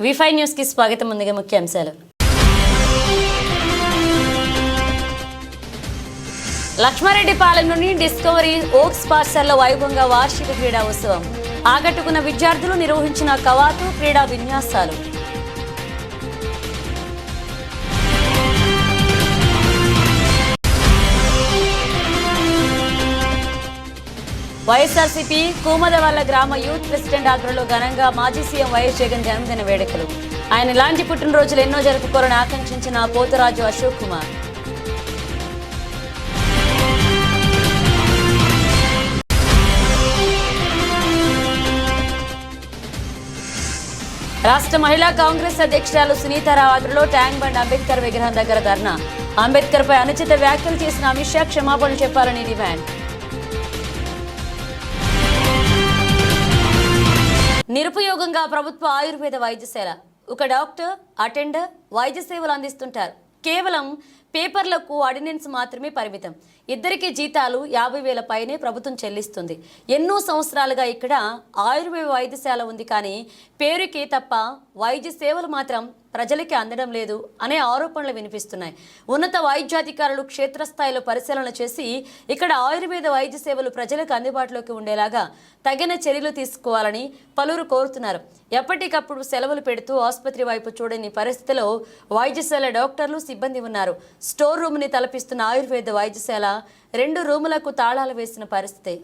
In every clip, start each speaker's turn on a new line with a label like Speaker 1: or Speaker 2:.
Speaker 1: వి5 news కి స్వాగతం. ముందుగా ముఖ్యాంశాలు. లక్ష్మారెడ్డిపాలెంలోని డిస్కవరీ ఓక్స్ పాఠశాలలో వైభవంగా వార్షిక క్రీడా ఉత్సవం. ఆకట్టుకున్న విద్యార్థులు నిర్వహించిన కవాతు క్రీడా విన్యాసాలు. వైఎస్ఆర్సీపీ కూమదవల్ల గ్రామ యూత్ ప్రెసిడెంట్ ఆధ్వర్యంలో ఘనంగా మాజీ సీఎం వైఎస్ జగన్ జన్మదిన వేడుకలు. ఆయన ఇలాంటి పుట్టినరోజులు ఎన్నో జరుపుకోవాలని ఆకాంక్షించిన పోతరాజు అశోక్ కుమార్. రాష్ట్ర మహిళా కాంగ్రెస్ అధ్యక్షురాలు సునీతారావు ఆధ్వర్యంలో ట్యాంక్ బండ్ అంబేద్కర్ విగ్రహం దగ్గర ధర్నా. అంబేద్కర్ పై అనుచిత వ్యాఖ్యలు చేసిన అమిత్ షా క్షమాపణలు చెప్పాలని డిమాండ్. నిరుపయోగంగా ప్రభుత్వ ఆయుర్వేద వైద్యశాల. ఒక డాక్టర్, అటెండర్ వైద్య సేవలు అందిస్తుంటారు. కేవలం పేపర్లకు ఆర్డినెన్స్ మాత్రమే పరిమితం. ఇద్దరికి జీతాలు 50,000 పైనే ప్రభుత్వం చెల్లిస్తుంది. ఎన్నో సంవత్సరాలుగా ఇక్కడ ఆయుర్వేద వైద్యశాల ఉంది, కానీ పేరుకి తప్ప వైద్య సేవలు మాత్రం ప్రజలకి అందడం లేదు అనే ఆరోపణలు వినిపిస్తున్నాయి. ఉన్నత వైద్యాధికారులు క్షేత్రస్థాయిలో పరిశీలన చేసి ఇక్కడ ఆయుర్వేద వైద్య సేవలు ప్రజలకు అందుబాటులోకి ఉండేలాగా తగిన చర్యలు తీసుకోవాలని పలువురు కోరుతున్నారు. ఎప్పటికప్పుడు సెలవులు పెడుతూ ఆసుపత్రి వైపు చూడని పరిస్థితిలో వైద్యశాల డాక్టర్లు, సిబ్బంది ఉన్నారు. స్టోర్ రూమ్ని తలపిస్తున్న ఆయుర్వేద వైద్యశాల 2 రూములకు తాళాలు వేసిన పరిస్థితి.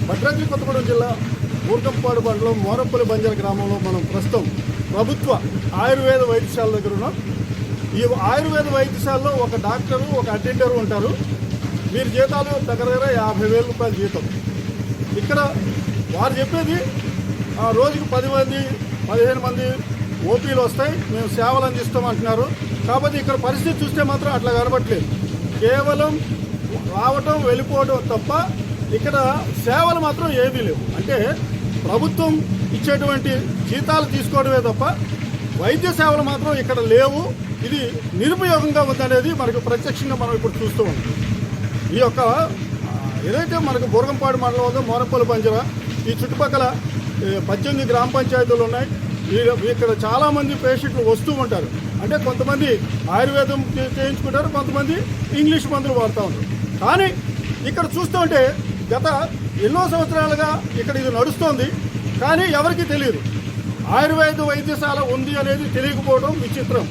Speaker 2: భద్రాద్రి కొత్తగూడెం జిల్లా ఊర్కంపాడు మండలం మోరపల్లి బంజార గ్రామంలో మనం ప్రస్తుతం ప్రభుత్వ ఆయుర్వేద వైద్యశాల దగ్గర ఉన్నాం. ఈ ఆయుర్వేద వైద్యశాలలో ఒక డాక్టరు, ఒక అటెండరు ఉంటారు. వీరి జీతాలు దగ్గర 50,000 రూపాయల జీతం. ఇక్కడ వారు చెప్పేది రోజుకు 10 మంది 15 మంది ఓపీలు వస్తాయి, మేము సేవలు అందిస్తామంటున్నారు. కాబట్టి ఇక్కడ పరిస్థితి చూస్తే మాత్రం అట్లా కనబట్లేదు. కేవలం రావటం వెళ్ళిపోవడం తప్ప ఇక్కడ సేవలు మాత్రం ఏమీ లేవు. అంటే ప్రభుత్వం ఇచ్చేటువంటి జీతాలు తీసుకోవడమే తప్ప వైద్య సేవలు మాత్రం ఇక్కడ లేవు. ఇది నిరుపయోగంగా ఉందనేది మనకు ప్రత్యక్షంగా మనం ఇప్పుడు చూస్తూ ఉన్నాం. ఈ యొక్క ఏదైతే మనకు బుర్గంపాడు మండలం ఉందో మోరపల్లి బంజారా, ఈ చుట్టుపక్కల 18 గ్రామ పంచాయతీలు ఉన్నాయి. ఇక్కడ చాలామంది పేషెంట్లు వస్తూ ఉంటారు. అంటే కొంతమంది ఆయుర్వేదం చేయించుకుంటారు, కొంతమంది ఇంగ్లీష్ మందులు వాడుతూ ఉంటారు. కానీ ఇక్కడ చూస్తూ ఉంటే గత ఎన్నో సంవత్సరాలుగా ఇక్కడ ఇది నడుస్తోంది, కానీ ఎవరికీ తెలియదు. ఆయుర్వేద వైద్యశాల ఉంది అనేది తెలియకపోవడం విచిత్రం,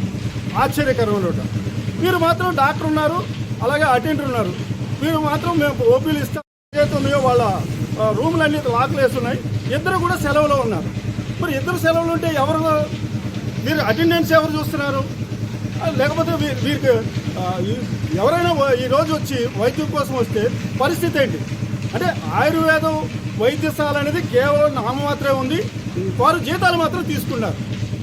Speaker 2: ఆశ్చర్యకరమైన. మీరు మాత్రం డాక్టర్ ఉన్నారు, అలాగే అటెండర్ ఉన్నారు. మీరు మాత్రం మేము ఓపీలు ఇస్తాం ఏదైతే వాళ్ళ రూములన్నీ లాక్లు వేస్తున్నాయి. ఇద్దరు కూడా సెలవులో ఉన్నారు. మరి ఇద్దరు సెలవులు ఉంటే ఎవరు, మీరు అటెండెన్స్ ఎవరు చూస్తున్నారు? లేకపోతే వీరికి ఎవరైనా ఈరోజు వచ్చి వైద్యం కోసం వస్తే పరిస్థితి ఏంటి? అంటే ఆయుర్వేదం వైద్యశాల అనేది కేవలం నామమాత్రమే ఉంది. వారు జీతాలు మాత్రం తీసుకున్నారు.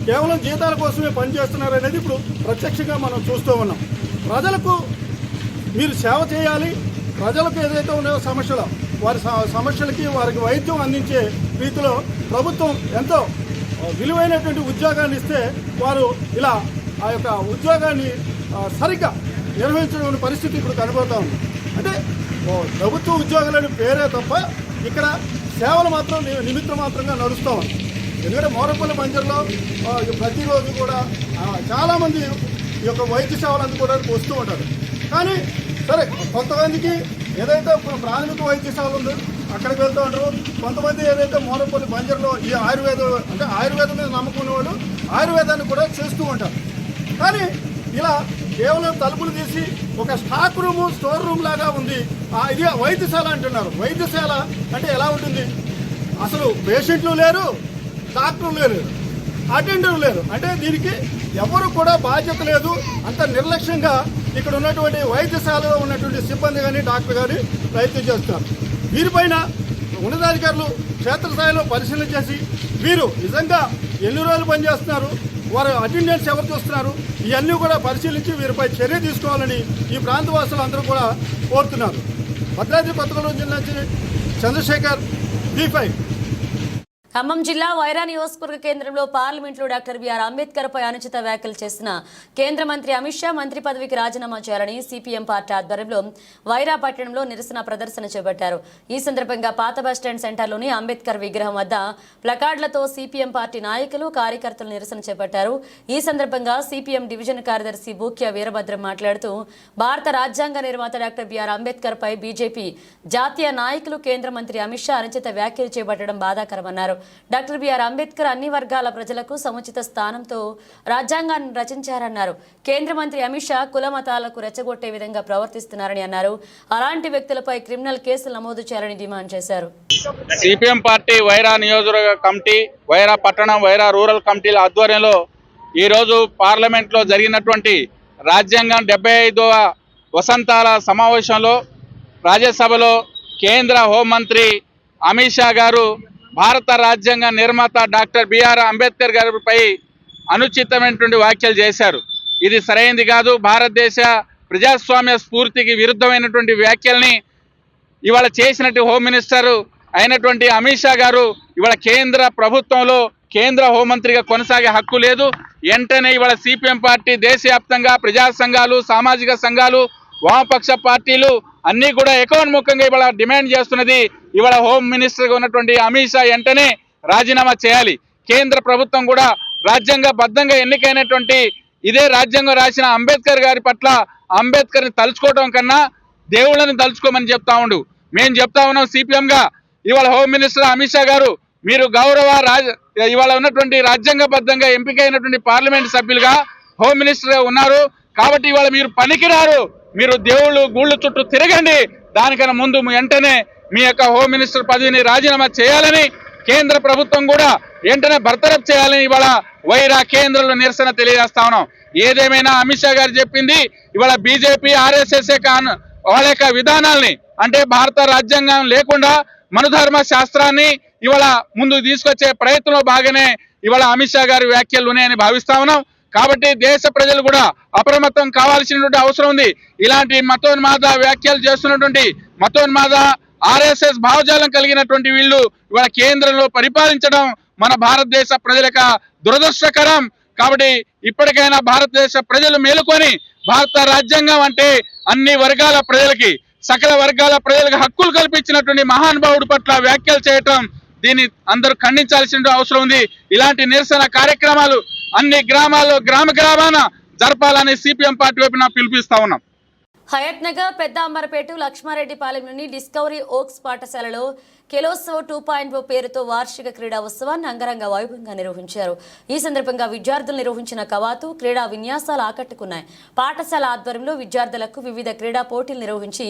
Speaker 2: కేవలం జీతాల కోసమే పనిచేస్తున్నారు అనేది ఇప్పుడు ప్రత్యక్షంగా మనం చూస్తూ ఉన్నాం. ప్రజలకు మీరు సేవ చేయాలి. ప్రజలకు ఏదైతే ఉన్నాయో సమస్యలు, వారి సమస్యలకి వారికి వైద్యం అందించే రీతిలో ప్రభుత్వం ఎంతో విలువైనటువంటి ఉద్యోగాన్ని ఇస్తే వారు ఇలా ఆ యొక్క ఉద్యోగాన్ని సరిగ్గా నిర్వహించడం పరిస్థితి ఇప్పుడు కనబడుతూ ఉంది. అంటే ప్రభుత్వ ఉద్యోగాలని పేరే తప్ప ఇక్కడ సేవలు మాత్రం నిమిత్తం మాత్రంగా నడుస్తూ ఉంది. ఎందుకంటే మోరపల్లి బంజారాలో ప్రతిరోజు కూడా చాలామంది ఈ యొక్క వైద్య సేవలు అందుకోవడానికి వస్తూ ఉంటారు. కానీ సరే, కొంతమందికి ఏదైతే ప్రాథమిక వైద్య సేవలు ఉందో అక్కడికి వెళ్తూ ఉంటారు. కొంతమంది ఏదైతే మోరపల్లి బంజారాలో ఈ ఆయుర్వేదం మీద నమ్మకం వాళ్ళు ఆయుర్వేదాన్ని కూడా చేస్తూ ఉంటారు. కానీ ఇలా కేవలం తలుపులు తీసి ఒక స్టాక్ రూము, స్టోర్ రూమ్ లాగా ఉంది. ఇది వైద్యశాల అంటున్నారు. వైద్యశాల అంటే ఎలా ఉంటుంది? అసలు పేషెంట్లు లేరు, డాక్టర్లు లేరు, అటెండర్లు లేరు. అంటే దీనికి ఎవరు కూడా బాధ్యత లేదు. అంత నిర్లక్ష్యంగా ఇక్కడ ఉన్నటువంటి వైద్యశాలలో ఉన్నటువంటి సిబ్బంది కానీ డాక్టర్ కానీ ప్రయత్నం చేస్తున్నారు. వీరిపైన ఉన్నతాధికారులు క్షేత్రస్థాయిలో పరిశీలన చేసి వీరు నిజంగా ఎన్ని రోజులు పనిచేస్తున్నారు, వారు అటెండెన్స్ ఎవరు చూస్తున్నారు, ఇవన్నీ కూడా పరిశీలించి వీరిపై చర్య తీసుకోవాలని ఈ ప్రాంతవాసులు అందరూ కూడా కోరుతున్నారు. భద్రాద్రి కొత్తగూడెం జిల్లా చంద్రశేఖర్, వి5.
Speaker 1: ఖమ్మం జిల్లా వైరా నియోజకవర్గ కేంద్రంలో పార్లమెంట్లో డాక్టర్ బిఆర్ అంబేద్కర్ పై అనుచిత వ్యాఖ్యలు చేసిన కేంద్ర మంత్రి అమిత్ షా మంత్రి పదవికి రాజీనామా చేయాలని సిపిఎం పార్టీ ఆధ్వర్యంలో వైరా పట్టణంలో నిరసన ప్రదర్శన చేపట్టారు. ఈ సందర్భంగా పాత బస్టాండ్ సెంటర్లోని అంబేద్కర్ విగ్రహం వద్ద ప్లకార్డులతో సిపిఎం పార్టీ నాయకులు కార్యకర్తలు నిరసన చేపట్టారు. ఈ సందర్భంగా సిపిఎం డివిజన్ కార్యదర్శి బూక్య వీరభద్రం మాట్లాడుతూ భారత రాజ్యాంగ నిర్మాత డాక్టర్ బిఆర్ అంబేద్కర్ పై బీజేపీ జాతీయ నాయకులు కేంద్ర మంత్రి అమిత్ షా అనుచిత వ్యాఖ్యలు చేపట్టడం బాధాకరమన్నారు. డాక్టర్ బిఆర్ అంబేద్కర్ అన్ని వర్గాల ప్రజలకు సముచిత స్థానంతో రాజ్యాంగాన్ని రచించారన్నారు. కేంద్ర మంత్రి అమిత్ షా కుల మతాలకు రెచ్చగొట్టే విధంగా ప్రవర్తిస్తున్నారని అన్నారు. అలాంటి వ్యక్తులపై క్రిమినల్ కేసులు నమోదు చేయాలని డిమాండ్ చేశారు.
Speaker 3: సిపిఎం పార్టీ వైరా నియోజకవర్గ కమిటీ, వైరా పట్టణం, వైరా రూరల్ కమిటీల ఆధ్వర్యంలో ఈరోజు పార్లమెంట్లో జరిగినటువంటి రాజ్యాంగం 75వ వసంతాల సమావేశంలో రాజ్యసభలో కేంద్ర హోంమంత్రి అమిత్ షా గారు భారత రాజ్యాంగ నిర్మాత డాక్టర్ బిఆర్ అంబేద్కర్ గారిపై అనుచితమైనటువంటి వ్యాఖ్యలు చేశారు. ఇది సరైనది కాదు. భారతదేశ ప్రజాస్వామ్య స్ఫూర్తికి విరుద్ధమైనటువంటి వ్యాఖ్యల్ని ఇవాళ చేసినట్టు హోమ్ మినిస్టర్ అయినటువంటి అమిత్ షా గారు ఇవాళ కేంద్ర ప్రభుత్వంలో కేంద్ర హోంమంత్రిగా కొనసాగే హక్కు లేదు. వెంటనే ఇవాళ సిపిఎం పార్టీ దేశవ్యాప్తంగా ప్రజా సంఘాలు, సామాజిక సంఘాలు, వామపక్ష పార్టీలు అన్నీ కూడా ఏకోన్ముఖంగా ఇవాళ డిమాండ్ చేస్తున్నది. ఇవాళ హోమ్ మినిస్టర్గా ఉన్నటువంటి అమిత్ షా వెంటనే రాజీనామా చేయాలి. కేంద్ర ప్రభుత్వం కూడా రాజ్యాంగబద్ధంగా ఎన్నికైనటువంటి ఇదే రాజ్యాంగం రాసిన అంబేద్కర్ గారి పట్ల అంబేద్కర్ని తలుచుకోవడం కన్నా దేవుళ్ళని తలుచుకోమని చెప్తా ఉండు. మేము చెప్తా ఉన్నాం సిపిఎంగా. ఇవాళ హోమ్ మినిస్టర్ అమిత్ షా గారు మీరు ఇవాళ ఉన్నటువంటి రాజ్యాంగబద్ధంగా ఎంపికైనటువంటి పార్లమెంట్ సభ్యులుగా హోమ్ మినిస్టర్గా ఉన్నారు కాబట్టి ఇవాళ మీరు పనికిరారు. మీరు దేవుళ్ళు గూళ్ళు చుట్టూ తిరగండి. దానికన్నా ముందు వెంటనే మీ యొక్క హోమ్ మినిస్టర్ పదవిని రాజీనామా చేయాలని కేంద్ర ప్రభుత్వం కూడా వెంటనే బర్తరఫ్ చేయాలని ఇవాళ వైరా కేంద్రంలో నిరసన తెలియజేస్తా ఉన్నాం. ఏదేమైనా అమిత్ షా గారు చెప్పింది ఇవాళ బీజేపీ, ఆర్ఎస్ఎస్ వాళ్ళ యొక్క విధానాల్ని అంటే భారత రాజ్యాంగం లేకుండా మనుధర్మ శాస్త్రాన్ని ఇవాళ ముందుకు తీసుకొచ్చే ప్రయత్నంలో భాగమే ఇవాళ అమిత్ షా గారి వ్యాఖ్యలు ఉన్నాయని భావిస్తా ఉన్నాం. కాబట్టి దేశ ప్రజలు కూడా అప్రమత్తం కావాల్సినటువంటి అవసరం ఉంది. ఇలాంటి మతోన్మాద వ్యాఖ్యలు చేస్తున్నటువంటి మతోన్మాద ఆర్ఎస్ఎస్ భావజాలం కలిగినటువంటి వీళ్ళు ఇవాళ కేంద్రంలో పరిపాలించడం మన భారతదేశ ప్రజలకు దురదృష్టకరం. కాబట్టి ఇప్పటికైనా భారతదేశ ప్రజలు మేలుకొని భారత రాజ్యాంగం అంటే అన్ని వర్గాల ప్రజలకి, సకల వర్గాల ప్రజలకు హక్కులు కల్పించినటువంటి మహానుభావుడి పట్ల వ్యాఖ్యలు చేయటం దీన్ని అందరూ ఖండించాల్సిన అవసరం ఉంది. ఇలాంటి నిరసన కార్యక్రమాలు అన్ని గ్రామాల్లో గ్రామాన జరపాలని సిపిఎం పార్టీ వైపున పిలుపుస్తా ఉన్నాం.
Speaker 1: హయత్ నగర్, పెద్ద అంబరపేట, లక్ష్మారెడ్డిపాలెంలోని డిస్కవరీ ఓక్స్ పాఠశాలలో కెలోత్సవ్ 2.0 పేరుతో వార్షిక క్రీడా ఉత్సవాన్ని అంగరంగ వైభవంగా నిర్వహించారు. ఈ సందర్భంగా విద్యార్థులు నిర్వహించిన కవాతు, క్రీడా విన్యాసాలు ఆకట్టుకున్నాయి. పాఠశాల ఆధ్వర్యంలో విద్యార్థులకు వివిధ క్రీడా పోటీలు నిర్వహించి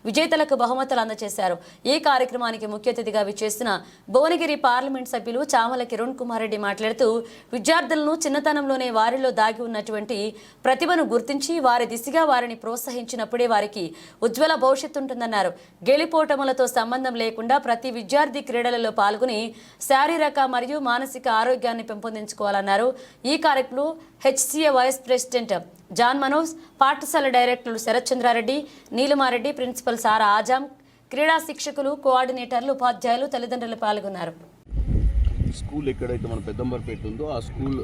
Speaker 1: విజేతలకు బహుమతులు అందజేశారు. ఈ కార్యక్రమానికి ముఖ్య అతిథిగా విచ్చేసిన భువనగిరి పార్లమెంట్ సభ్యులు చామల కిరణ్ కుమార్ రెడ్డి మాట్లాడుతూ విద్యార్థులను చిన్నతనంలోనే వారిలో దాగి ఉన్నటువంటి ప్రతిభను గుర్తించి వారి దిశగా వారిని ప్రోత్సహించినప్పుడే వారికి ఉజ్వల భవిష్యత్తు ఉంటుందన్నారు. గెలిపోటములతో సంబంధం లేకుండా ప్రతి విద్యార్థి క్రీడలలో పాల్గొని శారీరక మరియు మానసిక ఆరోగ్యాన్ని పెంపొందించుకోవాలన్నారు. ఈ కార్యక్రమంలో HCA vice president John Manoj, పాఠశాల డైరెక్టర్లు శరత్ చంద్రారెడ్డి, నీలుమారెడ్డి, ప్రిన్సిపల్ సారా ఆజాం, క్రీడా శిక్షకులు, కోఆర్డినేటర్లు, ఉపాధ్యాయులు, తల్లిదండ్రులు పాల్గొన్నారు.
Speaker 4: స్కూల్ ఎక్కడైతే మన పెద్దంబర్పేట ఉందో ఆ స్కూల్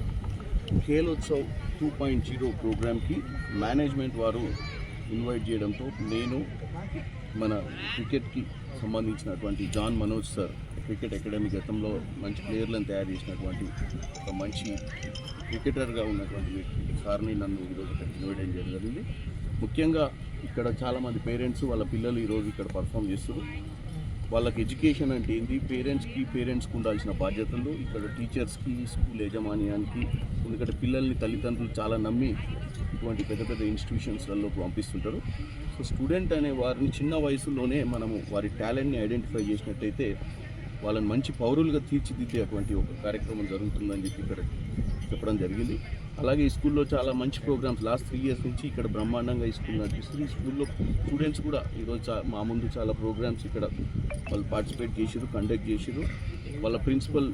Speaker 4: ఖేలోత్సవ్ 2.0 ప్రోగ్రామ్కి మేనేజ్మెంట్ వారు ఇన్వైట్ చేయడంతో నేను మన క్రికెట్కి సంబంధించినటువంటి John Manoj sir, cricket academy గతంలో మంచి ప్లేయర్లను తయారు చేసినటువంటి ఒక మంచి క్రికెటర్గా ఉన్నటువంటి సార్ని నన్ను ఈరోజు ఇక్కడ ఇన్వైట్ చేయడం జరిగింది. ముఖ్యంగా ఇక్కడ చాలామంది పేరెంట్స్ వాళ్ళ పిల్లలు ఈరోజు ఇక్కడ పర్ఫామ్ చేస్తారు. వాళ్ళకి ఎడ్యుకేషన్ అంటే ఏంటి, పేరెంట్స్కి ఉండాల్సిన బాధ్యతలు, ఇక్కడ టీచర్స్కి, స్కూల్ యాజమాన్యానికి, ఎందుకంటే పిల్లల్ని తల్లిదండ్రులు చాలా నమ్మి ఇటువంటి పెద్ద పెద్ద ఇన్స్టిట్యూషన్స్లలో పంపిస్తుంటారు. సో స్టూడెంట్ అనే వారిని చిన్న వయసులోనే మనము వారి టాలెంట్ని ఐడెంటిఫై చేసినట్టయితే వాళ్ళని మంచి పౌరులుగా తీర్చిదిద్దే అటువంటి ఒక కార్యక్రమం జరుగుతుందని చెప్పి ఇక్కడ చెప్పడం జరిగింది. అలాగే ఈ స్కూల్లో చాలా మంచి ప్రోగ్రామ్స్ లాస్ట్ 3 years నుంచి ఇక్కడ బ్రహ్మాండంగా ఈ స్కూల్ నడిపిస్తుంది. ఈ స్కూల్లో స్టూడెంట్స్ కూడా ఈరోజు మా ముందు చాలా ప్రోగ్రామ్స్ ఇక్కడ వాళ్ళు పార్టిసిపేట్ చేసారు, కండక్ట్ చేసారు. వాళ్ళ ప్రిన్సిపల్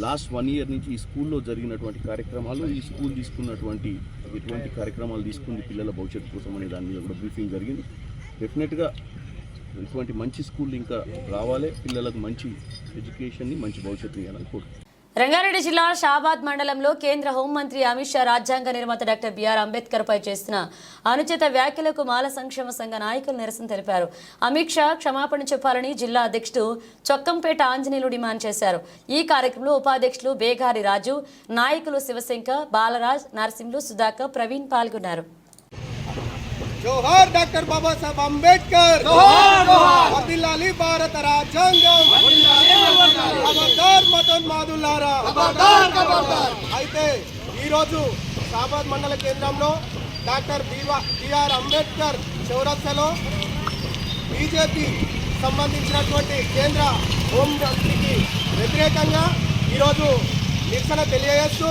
Speaker 4: లాస్ట్ 1 year నుంచి ఈ స్కూల్లో జరిగినటువంటి కార్యక్రమాలు, ఈ స్కూల్ తీసుకున్నటువంటి ఎటువంటి కార్యక్రమాలు తీసుకుంది పిల్లల భవిష్యత్తు కోసం అనే దాని మీద కూడా బ్రీఫింగ్ జరిగింది. డెఫినెట్గా ఇటువంటి మంచి స్కూల్ ఇంకా రావాలి, పిల్లలకు మంచి ఎడ్యుకేషన్ని మంచి భవిష్యత్తు ఇవ్వాలని కోరుకుంటున్నాను.
Speaker 1: రంగారెడ్డి జిల్లా షాబాద్ మండలంలో కేంద్ర హోంమంత్రి అమిత్ షా రాజ్యాంగ నిర్మాత డాక్టర్ బిఆర్ అంబేద్కర్ పై చేసిన అనుచిత వ్యాఖ్యలకు మాల సంక్షేమ సంఘ నాయకులు నిరసన తెలిపారు. అమిత్ షా క్షమాపణ చెప్పాలని జిల్లా అధ్యక్షుడు చొక్కంపేట ఆంజనేయులు డిమాండ్ చేశారు. ఈ కార్యక్రమంలో ఉపాధ్యక్షులు బేగారి రాజు, నాయకులు శివశంకర్, బాలరాజ్, నరసింహులు, సుధాకర్, ప్రవీణ్ పాల్గొన్నారు.
Speaker 5: జోహార్ డాక్టర్ బాబా సాహెబ్ అంబేద్కర్, జోహార్ జోహార్. వర్ధిల్లాలి భారత రాజ్యాంగం, ఖబర్దార్ మతోన్మాదులారా, ఖబర్దార్ ఖబర్దార్. అయితే ఈరోజు షాబాద్ మండల కేంద్రంలో డాక్టర్ బిఆర్ అంబేద్కర్ చౌరస్తాలో బీజేపీ సంబంధించినటువంటి కేంద్ర హోంమంత్రికి వ్యతిరేకంగా ఈరోజు నిరసన తెలియజేస్తూ,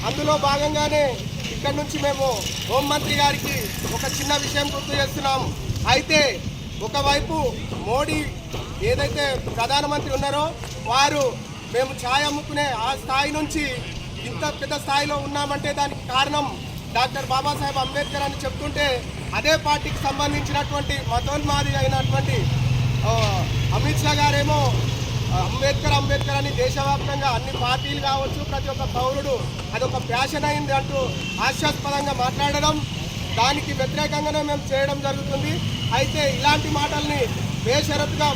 Speaker 5: అందులో భాగంగానే ఇక్కడ నుంచి మేము హోంమంత్రి గారికి ఒక చిన్న విషయం గుర్తు చేస్తున్నాం. అయితే ఒకవైపు మోడీ ఏదైతే ప్రధానమంత్రి ఉన్నారో వారు మేము ఛాయ్ అమ్ముకునే ఆ స్థాయి నుంచి ఇంత పెద్ద స్థాయిలో ఉన్నామంటే దానికి కారణం డాక్టర్ బాబాసాహెబ్ అంబేద్కర్ అని చెప్తుంటే, అదే పార్టీకి సంబంధించినటువంటి మతోన్మాది అయినటువంటి అమిత్ షా గారేమో అంబేద్కర్ అని దేశవ్యాప్తంగా అన్ని పార్టీలు కావచ్చు, ప్రతి ఒక్క పౌరుడు అదొక ప్యాషన్ అయింది అంటూ హాస్యాస్పదంగా మాట్లాడడం, దానికి వ్యతిరేకంగానే మేము చేయడం జరుగుతుంది. అయితే ఇలాంటి మాటల్ని బేషరతుగా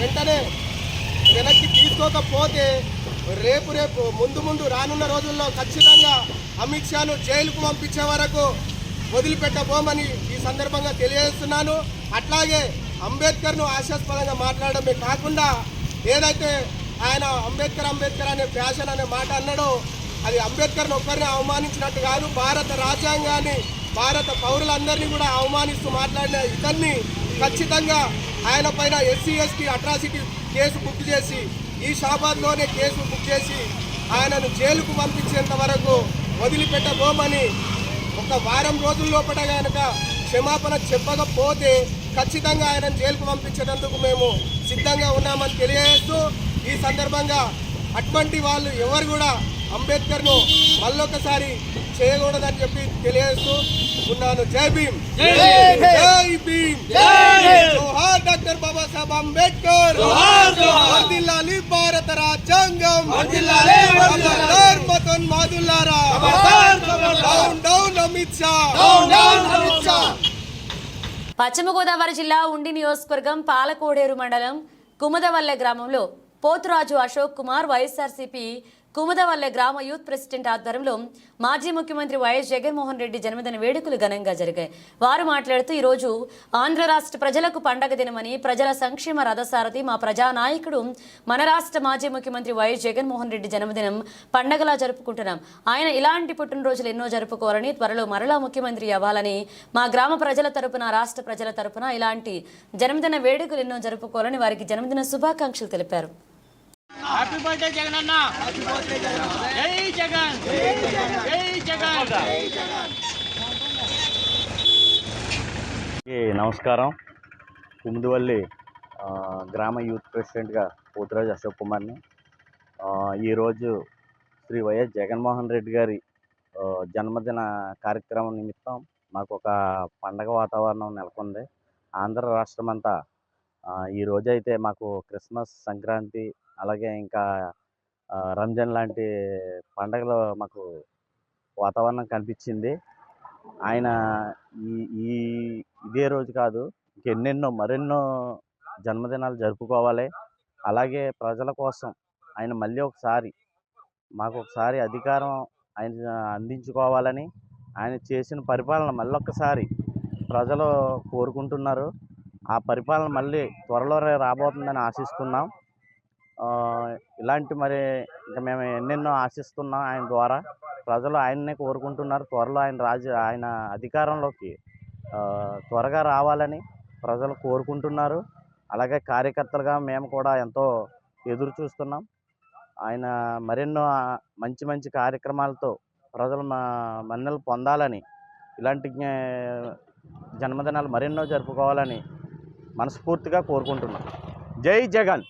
Speaker 5: వెంటనే వెనక్కి తీసుకోకపోతే రేపు ముందు రానున్న రోజుల్లో ఖచ్చితంగా అమిత్ షాను జైలుకు పంపించే వరకు వదిలిపెట్టబోమని ఈ సందర్భంగా తెలియజేస్తున్నాను. అట్లాగే అంబేద్కర్ను హాస్యాస్పదంగా మాట్లాడమే కాకుండా ఏదైతే ఆయన అంబేద్కర్ అనే ఫ్యాషన్ అనే మాట అన్నాడో అది అంబేద్కర్ని ఒక్కరిని అవమానించినట్టు కాదు, భారత రాజ్యాంగాన్ని, భారత పౌరులందరినీ కూడా అవమానిస్తూ మాట్లాడిన ఇతన్ని ఖచ్చితంగా ఆయన పైన SC ST atrocity case book చేసి ఈ షాబాద్లోనే కేసు బుక్ చేసి ఆయనను జైలుకు పంపించేంత వరకు వదిలిపెట్టబోమని, ఒక వారం రోజుల లోపల కనుక క్షమాపణ చెప్పకపోతే ఖచ్చితంగా ఆయనను జైలుకు పంపించేందుకు మేము సిద్ధంగా ఉన్నామని తెలియజేస్తూ, ఈ సందర్భంగా అటువంటి వాళ్ళు ఎవరు కూడా అంబేద్కర్ను మళ్ళొకసారి చేయకూడదని చెప్పి తెలియజేస్తూ ఉన్నాను. జై భీమ్, జై భీమ్, జోహార్ డాక్టర్ బాబాసాహెబ్ అంబేద్కర్, వర్ధిల్లాలి భారత రాజ్యాంగం, ఖబర్దార్ మతోన్మాదులారా, డౌన్ డౌన్ అమిత్ షా, అమిత్ షా.
Speaker 1: పశ్చిమ గోదావరి జిల్లా ఉండి నియోజకవర్గం పాలకోడేరు మండలం కుముదవల్లె గ్రామంలో పోతురాజు అశోక్ కుమార్ వైఎస్ఆర్సీపీ కుముదవల్లె గ్రామ యూత్ ప్రెసిడెంట్ ఆధ్వర్యంలో మాజీ ముఖ్యమంత్రి వైఎస్ జగన్మోహన్ రెడ్డి జన్మదిన వేడుకలు ఘనంగా జరిగాయి. వారు మాట్లాడుతూ ఈరోజు ఆంధ్ర రాష్ట్ర ప్రజలకు పండగ దినమని, ప్రజల సంక్షేమ రథసారథి మా ప్రజానాయకుడు మన రాష్ట్ర మాజీ ముఖ్యమంత్రి వైఎస్ జగన్మోహన్ రెడ్డి జన్మదినం పండగలా జరుపుకుంటున్నాం. ఆయన ఇలాంటి పుట్టినరోజులు ఎన్నో జరుపుకోవాలని, త్వరలో మరలా ముఖ్యమంత్రి అవ్వాలని, మా గ్రామ ప్రజల తరపున, రాష్ట్ర ప్రజల తరపున ఇలాంటి జన్మదిన వేడుకలు ఎన్నో జరుపుకోవాలని వారికి జన్మదిన శుభాకాంక్షలు తెలిపారు.
Speaker 6: హ్యాపీ బర్త్డే జగన్ అన్న, జై జగన్, జై జగన్.
Speaker 7: నమస్కారం. కుముదవల్లి గ్రామ యూత్ ప్రెసిడెంట్గా పోతురాజు అశోక్ కుమార్ని. ఈరోజు శ్రీ వైఎస్ జగన్మోహన్ రెడ్డి గారి జన్మదిన కార్యక్రమం నిమిత్తం మాకు ఒక పండగ వాతావరణం నెలకొంది. ఆంధ్ర రాష్ట్రం అంతా ఈరోజు అయితే మాకు క్రిస్మస్, సంక్రాంతి, అలాగే ఇంకా రంజాన్ లాంటి పండగలు మాకు వాతావరణం కనిపించింది. ఆయన ఇదే రోజు కాదు, ఇంకెన్నెన్నో మరెన్నో జన్మదినాలు జరుపుకోవాలి. అలాగే ప్రజల కోసం ఆయన మళ్ళీ మాకు ఒకసారి అధికారం ఆయన అందించుకోవాలని, ఆయన చేసిన పరిపాలన మళ్ళొక్కసారి ప్రజలు కోరుకుంటున్నారు. ఆ పరిపాలన మళ్ళీ త్వరలో రాబోతుందని ఆశిస్తున్నాం. ఇలాంటి మరి ఇంకా మేము ఎన్నెన్నో ఆశిస్తున్నాం. ఆయన ద్వారా ప్రజలు ఆయన్నే కోరుకుంటున్నారు. త్వరలో ఆయన అధికారంలోకి త్వరగా రావాలని ప్రజలు కోరుకుంటున్నారు. అలాగే కార్యకర్తలుగా మేము కూడా ఎంతో ఎదురు చూస్తున్నాం. ఆయన మరెన్నో మంచి మంచి కార్యక్రమాలతో ప్రజలు మన్ననలు పొందాలని, ఇలాంటి జన్మదినాలు మరెన్నో జరుపుకోవాలని మనస్ఫూర్తిగా కోరుకుంటున్నాం. జై జగన్.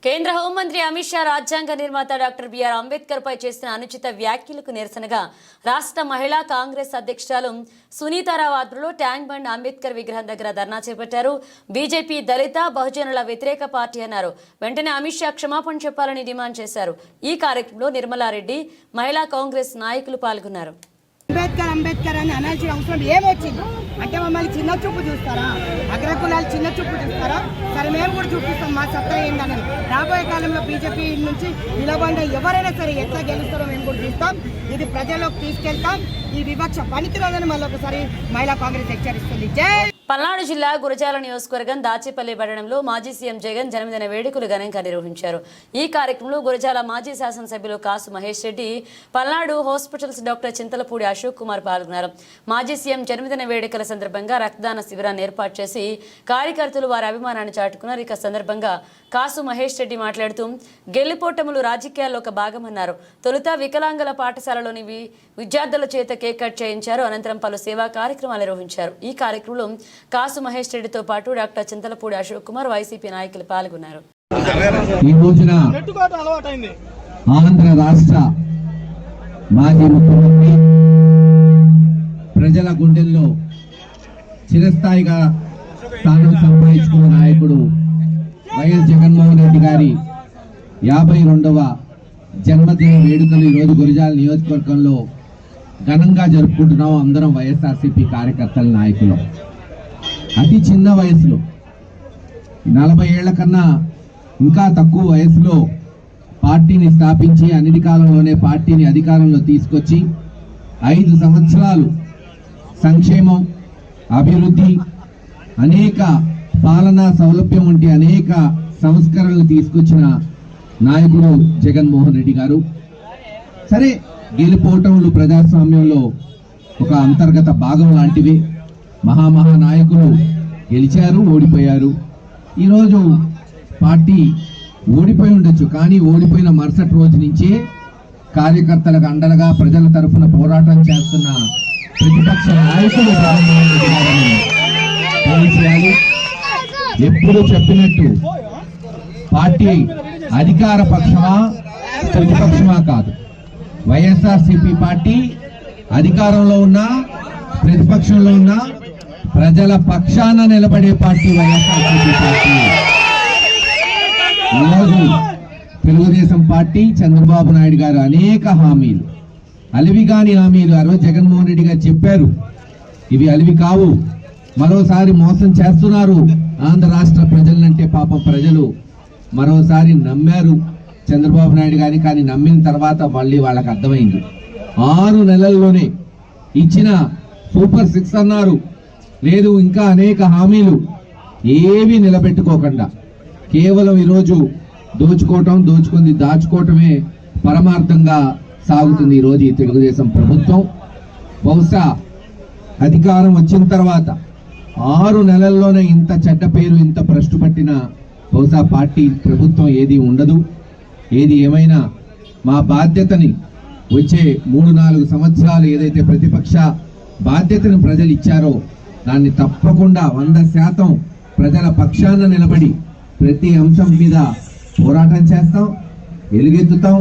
Speaker 1: కేంద్ర హోంమంత్రి అమిత్ షా రాజ్యాంగ నిర్మాత డాక్టర్ బిఆర్ అంబేద్కర్ పై చేసిన అనుచిత వ్యాఖ్యలకు నిరసనగా రాష్ట్ర మహిళా కాంగ్రెస్ అధ్యక్షురాలు సునీతారావు ఆధ్వర్యంలో ట్యాంక్ బండ్ అంబేద్కర్ విగ్రహం దగ్గర ధర్నా చేపట్టారు. బీజేపీ దళిత బహుజనుల వ్యతిరేక పార్టీ అన్నారు. వెంటనే అమిత్ షా క్షమాపణ చెప్పాలని డిమాండ్ చేశారు. ఈ కార్యక్రమంలో నిర్మలారెడ్డి, మహిళా కాంగ్రెస్ నాయకులు పాల్గొన్నారు.
Speaker 8: అంబేద్కర్ అని అనాల్సిన అవసరం ఏమొచ్చింది అంటే మమ్మల్ని చిన్న చూపు చూస్తారా, అగ్రకులాలు చిన్న చూపు చూస్తారా? సరే మేము కూడా చూపిస్తాం మా సత్తా ఏంటన్నది. రాబోయే కాలంలో బీజేపీ నుంచి నిలబడిన ఎవరైనా సరే ఎట్లా గెలుస్తారో మేము కూడా చూస్తాం. ఇది ప్రజల్లోకి తీసుకెళ్తాం. ఈ వివక్ష పనికిరాదని మళ్ళీ ఒకసారి మహిళా కాంగ్రెస్ హెచ్చరిస్తుంది. జై
Speaker 1: పల్నాడు జిల్లా గురజాల నియోజకవర్గం దాచేపల్లి పట్టణంలో మాజీ సీఎం జగన్ జన్మదిన వేడుకలు ఘనంగా నిర్వహించారు. ఈ కార్యక్రమంలో గురజాల మాజీ శాసనసభ్యులు కాసు మహేష్ రెడ్డి, పల్నాడు హాస్పిటల్స్ డాక్టర్ చింతలపూడి అశోక్ కుమార్ పాల్గొన్నారు. మాజీ సీఎం జన్మదిన వేడుకల సందర్భంగా రక్తదాన శిబిరాన్ని ఏర్పాటు చేసి కార్యకర్తలు వారి అభిమానాన్ని చాటుకున్నారు. ఇక సందర్భంగా కాసు మహేష్ రెడ్డి మాట్లాడుతూ గెలుపోటములు రాజకీయాల్లో ఒక భాగమన్నారు. తొలుత వికలాంగుల పాఠశాలలోని విద్యార్థుల చేత కేక్ కట్ చేయించారు. అనంతరం పలు సేవా కార్యక్రమాలు నిర్వహించారు. ఈ కార్యక్రమంలో కాసు మహేష్ రెడ్డితో పాటు డాక్టర్ చింతలపూడి అశోక్ కుమార్, వైసీపీ నాయకులు పాల్గొన్నారు.
Speaker 9: ఈ రోజున ఆంధ్ర రాష్ట్ర మాజీ ముఖ్యమంత్రి, ప్రజల గుండెల్లో చిరస్థాయిగా స్థానం సంపాదించుకున్న నాయకుడు వైఎస్ జగన్మోహన్ రెడ్డి గారి 52వ జన్మదిన వేడుకలు ఈరోజు గురజాల నియోజకవర్గంలో ఘనంగా జరుపుకుంటున్నాం. అందరం వైఎస్ఆర్సీపీ కార్యకర్తల నాయకులు. అతి చిన్న వయసులో 40 ఏళ్ల కన్నా ఇంకా తక్కువ వయసులో పార్టీని స్థాపించి అన్ని కాలంలోనే పార్టీని అధికారంలో తీసుకొచ్చి 5 సంవత్సరాలు సంక్షేమం, అభివృద్ధి, అనేక పాలనా సౌలభ్యం వంటి అనేక సంస్కరణలు తీసుకొచ్చిన నాయకుడు జగన్మోహన్ రెడ్డి గారు. సరే, గెలుపోవటములు ప్రజాస్వామ్యంలో ఒక అంతర్గత భాగం లాంటివి. మహా నాయకులు గెలిచారు, ఓడిపోయారు. ఈరోజు పార్టీ ఓడిపోయి ఉండొచ్చు, కానీ ఓడిపోయిన మరుసటి రోజు నుంచే కార్యకర్తలకు అండలుగా ప్రజల తరఫున పోరాటం చేస్తున్న ప్రతిపక్ష నాయకులు జగన్మోహన్ రెడ్డి గారిని తెలియజేయాలి. ఎప్పుడు చెప్పినట్టు పార్టీ అధికార పక్షమా ప్రతిపక్షమా కాదు. వైఎస్ఆర్సీపీ పార్టీ అధికారంలో ఉన్నా ప్రతిపక్షంలో ఉన్నా ప్రజల పక్షాన నిలబడే పార్టీ వైఎస్ఆర్సీపీ పార్టీ. ఈరోజు తెలుగుదేశం పార్టీ, చంద్రబాబు నాయుడు గారు అనేక హామీలు, అలివిగాని హామీలు ఆ రోజు జగన్మోహన్ రెడ్డి గారు చెప్పారు. ఇవి అలివి కావు, మరోసారి మోసం చేస్తున్నారు ఆంధ్ర రాష్ట్ర ప్రజలంటే. పాపం ప్రజలు మరోసారి నమ్మారు చంద్రబాబు నాయుడు గారిని. కానీ నమ్మిన తర్వాత మళ్ళీ వాళ్ళకి అర్థమైంది. 6 నెలల్లోనే ఇచ్చిన సూపర్ 6 అన్నారు, లేదు ఇంకా అనేక హామీలు ఏవి నిలబెట్టుకోకుండా కేవలం ఈరోజు దోచుకుంది దాచుకోవటమే పరమార్థంగా సాగుతుంది ఈరోజు ఈ తెలుగుదేశం ప్రభుత్వం. బహుశా అధికారం వచ్చిన తర్వాత 6 నెలల్లోనే ఇంత చెడ్డ పేరు, ఇంత భ్రష్టు పట్టిన బహుశా పార్టీ ప్రభుత్వం ఏది ఉండదు. ఏది ఏమైనా మా బాధ్యతని వచ్చే 3-4 సంవత్సరాలు ఏదైతే ప్రతిపక్ష బాధ్యతను ప్రజలు ఇచ్చారో దాన్ని తప్పకుండా 100% ప్రజల పక్షాన నిలబడి ప్రతి అంశం మీద పోరాటం చేస్తాం, ఎలుగెత్తుతాం.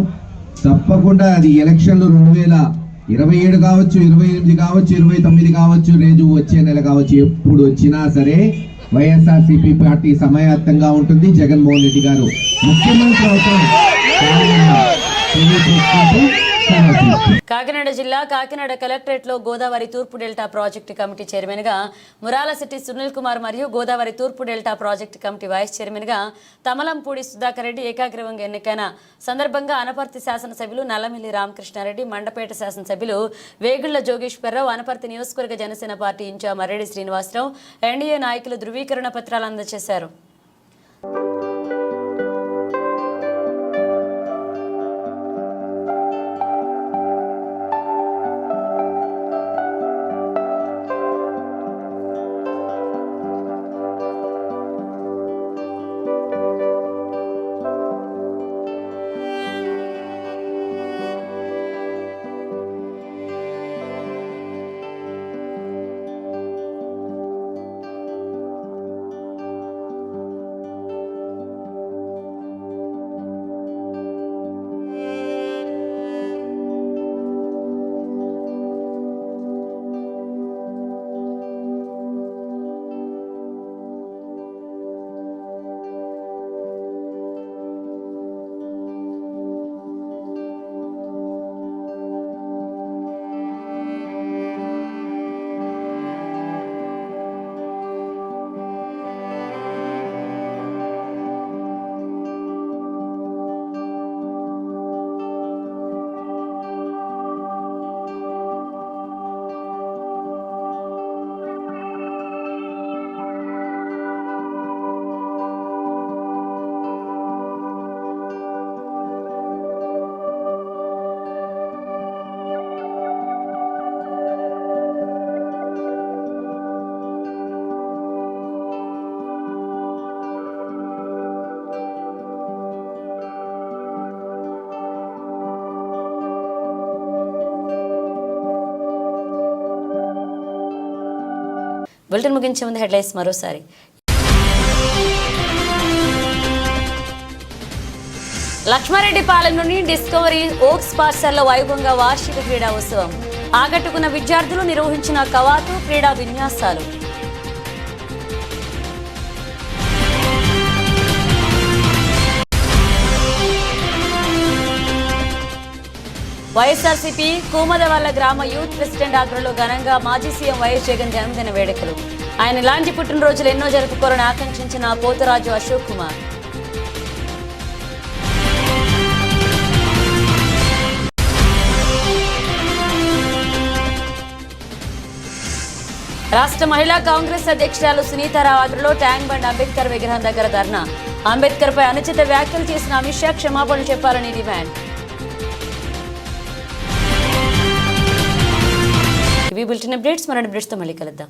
Speaker 9: తప్పకుండా అది ఎలక్షన్లు 2027 కావచ్చు, 28 కావచ్చు, 29 కావచ్చు, లేదు వచ్చే నెల కావచ్చు, ఎప్పుడు వచ్చినా సరే వైఎస్ఆర్సీపీ పార్టీ సమాయత్తంగా ఉంటుంది. జగన్మోహన్ రెడ్డి గారు ముఖ్యమంత్రి అవుతాం.
Speaker 1: కాకినాడ జిల్లా కాకినాడ కలెక్టరేట్ లో గోదావరి తూర్పు డెల్టా ప్రాజెక్టు కమిటీ చైర్మన్ గా మురాలశెట్టి సునీల్ కుమార్ మరియు గోదావరి తూర్పు delta project committee vice chairman గా తమలంపూడి సుధాకర్ రెడ్డి ఏకాగ్రీవంగా ఎన్నికైన సందర్భంగా అనపర్తి శాసనసభ్యులు నల్లమిల్లి రామకృష్ణారెడ్డి, మండపేట శాసనసభ్యులు వేగుళ్ల జోగేశ్వరరావు, అనపర్తి నియోజకవర్గ Janasena party in-charge Marreddy Srinivasarao, NDA నాయకులు ధృవీకరణ పత్రాలు అందజేశారు. బులెటిన్ ముగించే ముందు హెడ్లైన్స్ మరోసారి. లక్ష్మారెడ్డిపాలెంలోని డిస్కవరీ ఓక్స్ పాఠశాలలో వైభవంగా వార్షిక క్రీడా ఉత్సవం. ఆకట్టుకున్న విద్యార్థులు నిర్వహించిన కవాతు క్రీడా విన్యాసాలు. వైఎస్ఆర్సీపీ కూమదవల్ల గ్రామ యూత్ ప్రెసిడెంట్ ఆధ్వర్యంలో ఘనంగా మాజీ సీఎం వైఎస్ జగన్ జన్మదిన వేడుకలు. ఆయన ఇలాంటి పుట్టినరోజులు ఎన్నో జరుపుకోవాలని ఆకాంక్షించిన పోతరాజు అశోక్ కుమార్. రాష్ట్ర మహిళా కాంగ్రెస్ అధ్యక్షురాలు సునీతారావు ఆధ్వర్యంలో ట్యాంక్ బండ్ అంబేద్కర్ విగ్రహం దగ్గర ధర్నా. అంబేద్కర్ పై అనుచిత వ్యాఖ్యలు చేసిన అమిత్ షా క్షమాపణలు చెప్పాలని డిమాండ్. ఇవి బులెటిన్ అప్డేట్స్. మరిన్ని అప్డేట్స్తో మళ్ళీ కలుద్దాం.